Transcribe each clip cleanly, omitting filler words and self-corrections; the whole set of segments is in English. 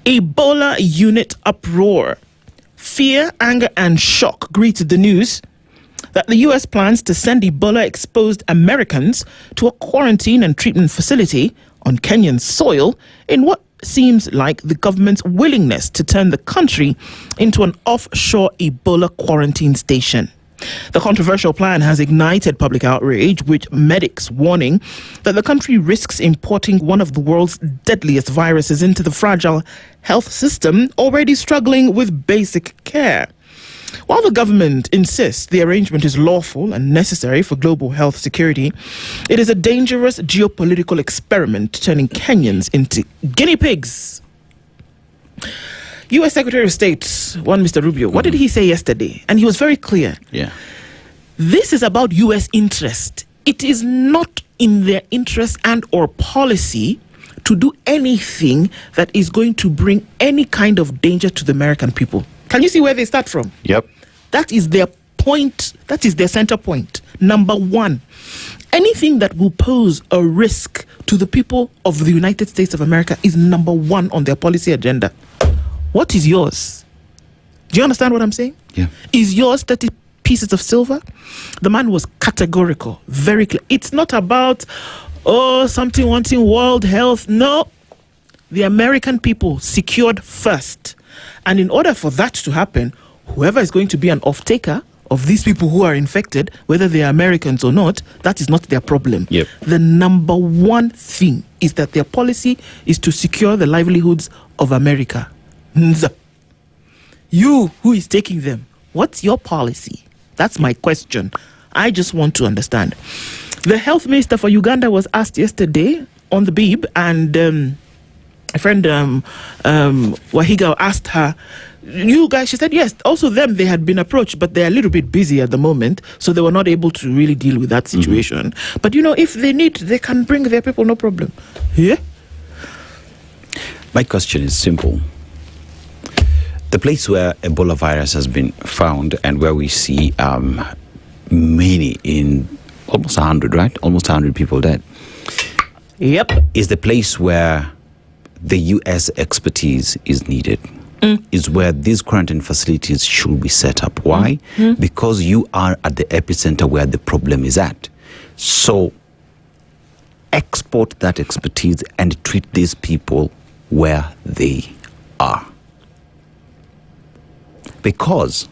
Ebola unit uproar. Fear, anger, and shock greeted the news that the U.S. plans to send Ebola-exposed Americans to a quarantine and treatment facility on Kenyan soil in what seems like the government's willingness to turn the country into an offshore Ebola quarantine station. The controversial plan has ignited public outrage, with medics warning that the country risks importing one of the world's deadliest viruses into the fragile health system already struggling with basic care. While the government insists the arrangement is lawful and necessary for global health security, it is a dangerous geopolitical experiment turning Kenyans into guinea pigs. U.S. Secretary of State, Mr. Rubio, what did he say yesterday? And he was very clear. Yeah. This is about U.S. interest. It is not in their interest and or policy to do anything that is going to bring any kind of danger to the American people. Can you see where they start from? Yep. That is their point. That is their center point. Number one, anything that will pose a risk to the people of the United States of America is number one on their policy agenda. What is yours? Do you understand what I'm saying? Yeah. Is yours 30 pieces of silver? The man was categorical, very clear. It's not about, something wanting world health. No. The American people secured first. And in order for that to happen, whoever is going to be an off-taker of these people who are infected, whether they are Americans or not, that is not their problem. Yep. The number one thing is that their policy is to secure the livelihoods of America. You, who is taking them, what's your policy? That's my question. I just want to understand. The health minister for Uganda was asked yesterday on the Beeb, and a friend, Wahiga, asked her, you guys, she said, yes, also them, they had been approached, but they're a little bit busy at the moment, so they were not able to really deal with that situation. Mm-hmm. But, if they need, they can bring their people, no problem. Yeah? My question is simple. The place where Ebola virus has been found and where we see many, in almost 100, right? Almost 100 people dead. Yep. Is the place where the U.S. expertise is needed. Is where these quarantine facilities should be set up. Why? Because you are at the epicenter where the problem is at. So export that expertise and treat these people where they are. Because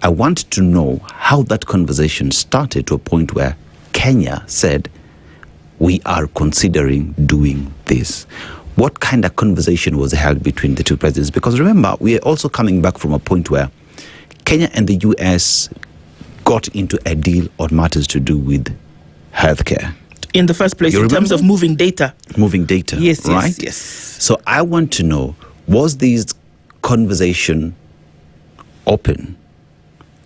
I want to know how that conversation started to a point where Kenya said, we are considering doing this. What kind of conversation was held between the two presidents? Because remember, we are also coming back from a point where Kenya and the US got into a deal on matters to do with healthcare. In the first place, in terms of moving data. Moving data, yes, right? Yes. So I want to know, was this conversation open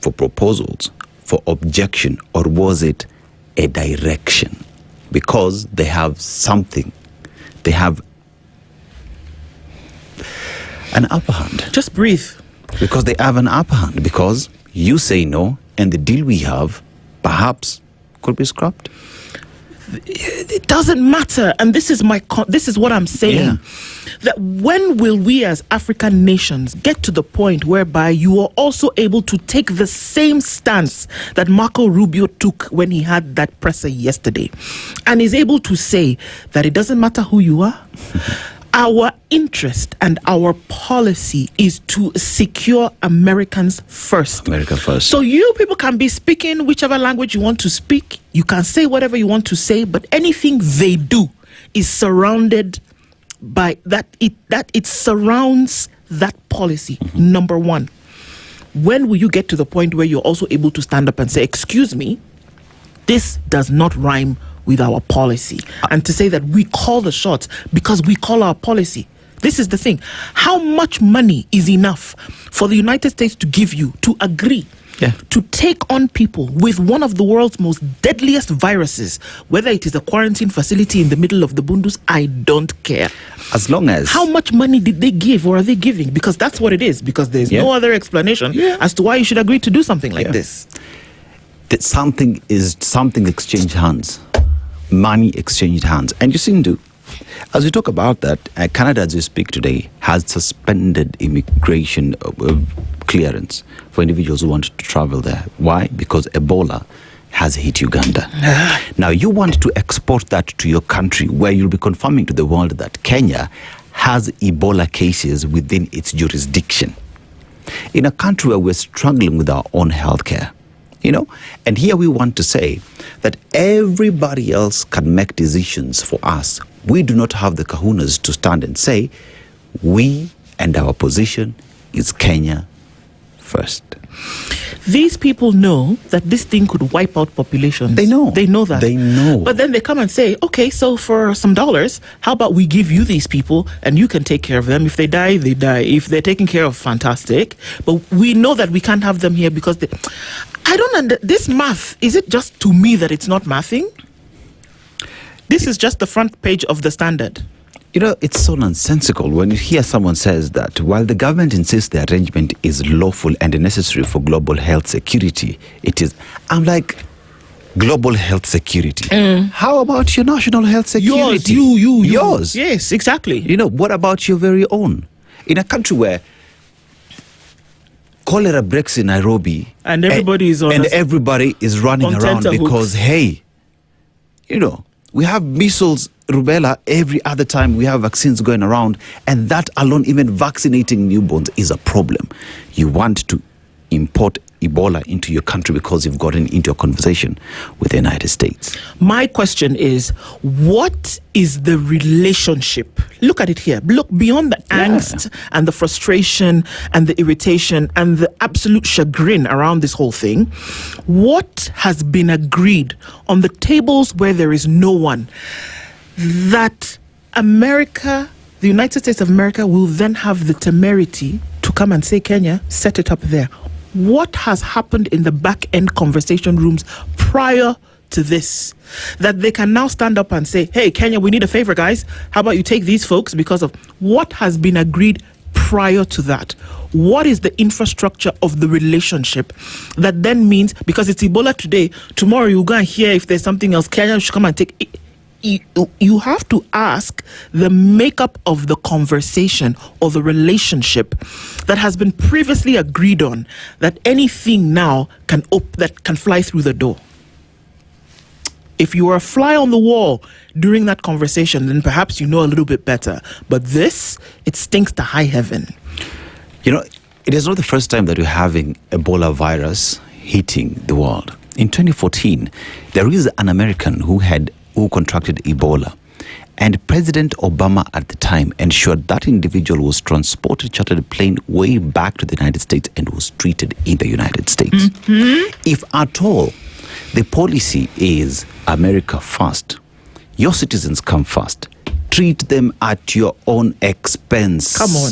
for proposals, for objection, or was it a direction? Because they have something. They have an upper hand. Just breathe. Because they have an upper hand. Because you say no, and the deal we have perhaps could be scrapped. It doesn't matter, and this is what I'm saying. Yeah. That when will we as African nations get to the point whereby you are also able to take the same stance that Marco Rubio took when he had that presser yesterday, and is able to say that it doesn't matter who you are. Our interest and our policy is to secure Americans first. America first. So you people can be speaking whichever language you want to speak. You can say whatever you want to say, but anything they do is surrounded by that. It surrounds that policy. Number one. When will you get to the point where you're also able to stand up and say, excuse me, this does not rhyme with our policy, and to say that we call the shots because we call our policy. This is the thing. How much money is enough for the United States to give you to agree to take on people with one of the world's most deadliest viruses, whether it is a quarantine facility in the middle of the Bundus? I don't care. As long as... How much money did they give, or are they giving? Because that's what it is. Because there's no other explanation as to why you should agree to do something like this. That something exchanged hands. Money exchanged hands. And you seem to As we talk about that, Canada, as we speak today, has suspended immigration clearance for individuals who want to travel there. Why? Because Ebola has hit Uganda. Now, you want to export that to your country where you'll be confirming to the world that Kenya has Ebola cases within its jurisdiction. In a country where we're struggling with our own healthcare, and here we want to say that everybody else can make decisions for us. We do not have the kahunas to stand and say, we and our position is Kenya first. These people know that this thing could wipe out populations. They know. They know that. They know. But then they come and say, okay, so for some dollars, how about we give you these people and you can take care of them. If they die, they die. If they're taken care of, fantastic. But we know that we can't have them here because I don't understand. This math, is it just to me that it's not mathing? This is just the front page of the Standard. It's so nonsensical when you hear someone says that while the government insists the arrangement is lawful and necessary for global health security, it is. I'm like, global health security. How about your national health security? Yours. Yes, exactly. What about your very own? In a country where cholera breaks in Nairobi and everybody is running around because, hey, we have measles, rubella every other time we have vaccines going around, and that alone, even vaccinating newborns, is a problem. You want to import Ebola into your country because you've gotten into a conversation with the United States. My question is, what is the relationship? Look at it here. Look beyond the angst and the frustration and the irritation and the absolute chagrin around this whole thing. What has been agreed on the tables where there is no one? That America, the United States of America, will then have the temerity to come and say, Kenya, set it up there. What has happened in the back-end conversation rooms prior to this? That they can now stand up and say, hey, Kenya, we need a favor, guys. How about you take these folks? Because of what has been agreed prior to that. What is the infrastructure of the relationship that then means, because it's Ebola today, tomorrow you go and hear if there's something else, Kenya should come and take it. You have to ask the makeup of the conversation or the relationship that has been previously agreed on, that anything now that can fly through the door. If you were a fly on the wall during that conversation, then perhaps you know a little bit better. But this, it stinks to high heaven. It is not the first time that we're having Ebola virus hitting the world. In 2014, there is an American who contracted Ebola, and President Obama at the time ensured that individual was transported, chartered a plane way back to the United States and was treated in the United States. If at all the policy is America first, your citizens come first, treat them at your own expense. Come on.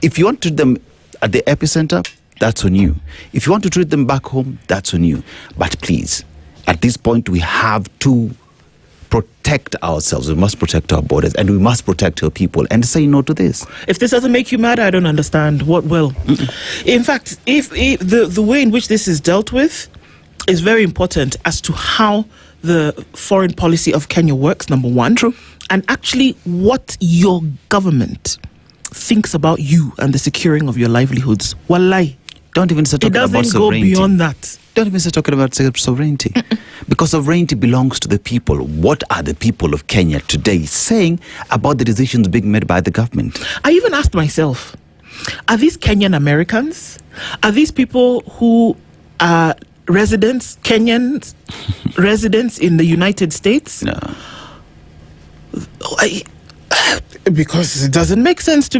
If you want to treat them at the epicenter, that's on you. If you want to treat them back home, that's on you. But please, at this point, we have to protect ourselves. We must protect our borders, and we must protect our people and say no to this. If this doesn't make you mad, I don't understand what will. In fact, if the way in which this is dealt with is very important as to how the foreign policy of Kenya works, number one. True. And actually what your government thinks about you and the securing of your livelihoods. Wallahi. Don't even start talking about sovereignty. It doesn't go beyond that. Don't even start talking about sovereignty. Because sovereignty belongs to the people. What are the people of Kenya today saying about the decisions being made by the government? I even asked myself, are these Kenyan Americans? Are these people who are Kenyans, residents in the United States? No. Because it doesn't make sense to me.